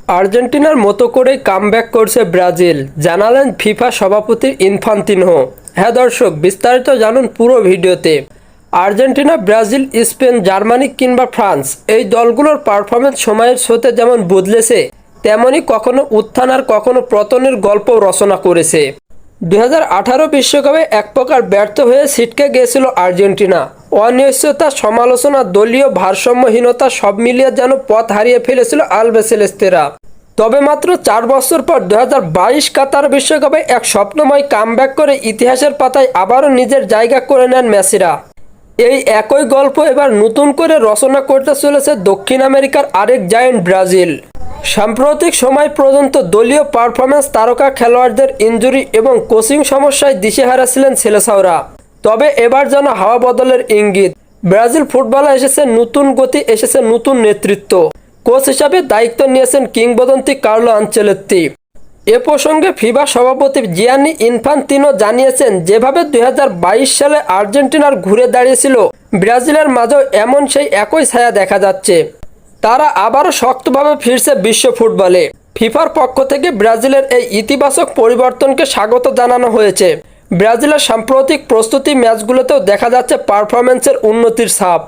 আর্জেন্টিনার মতো করেই কামব্যাক করছে ব্রাজিল, জানালেন ফিফা সভাপতি ইনফান্তিনো। হ্যাঁ দর্শক, বিস্তারিত জানুন পুরো ভিডিওতে। আর্জেন্টিনা, ব্রাজিল, স্পেন, জার্মানি কিংবা ফ্রান্স, এই দলগুলোর পারফরমেন্স সময়ের সাথে যেমন বদলেছে, তেমনই কখনো উত্থান আর কখনো পতনের গল্প রচনা করেছে। 2018 বিশ্বকাপে এক প্রকার ব্যর্থ হয়ে ছিটকে গিয়েছিল আর্জেন্টিনা। অনিশ্চয়তা, সমালোচনা, দলীয় ভারসাম্যহীনতা সব মিলিয়ে যেন পথ হারিয়ে ফেলেছিল আলবিসেলেস্তেরা। তবে মাত্র 4 বছর পর 2022 কাতার বিশ্বকাপে এক স্বপ্নময় কামব্যাক করে ইতিহাসের পাতায় আবারও নিজের জায়গা করে নেন মেসিরা। এই একই গল্প এবার নতুন করে রচনা করতে চলেছে দক্ষিণ আমেরিকার আরেক জায়ান্ট ব্রাজিল। সাম্প্রতিক সময় পর্যন্ত দলীয় পারফরম্যান্স, তারকা খেলোয়াড়দের ইনজুরি এবং কোচিং সমস্যায় দিশেহারা ছিলেন সেলেসাওরা। তবে এবার যেন হাওয়া বদলের ইঙ্গিত। ব্রাজিল ফুটবলে এসেছে নতুন গতি, এসেছে নতুন নেতৃত্ব। কোচ হিসাবে দায়িত্ব নিয়েছেন কিংবদন্তি কার্লো আনচেলত্তি। এ প্রসঙ্গে ফিফা সভাপতি জিয়ানি ইনফান্তিনো জানিয়েছেন, যেভাবে 2022 সালে আর্জেন্টিনার ঘুরে দাঁড়িয়েছিল, ব্রাজিলের মাঝেও এমন সেই একই ছায়া দেখা যাচ্ছে। তারা আবারও শক্তভাবে ফিরছে বিশ্ব ফুটবলে। ফিফার পক্ষ থেকে ব্রাজিলের এই ইতিবাচক পরিবর্তনকে স্বাগত জানানো হয়েছে। ব্রাজিলের সাম্প্রতিক প্রস্তুতি ম্যাচগুলোতেও দেখা যাচ্ছে পারফরম্যান্সের উন্নতির ছাপ।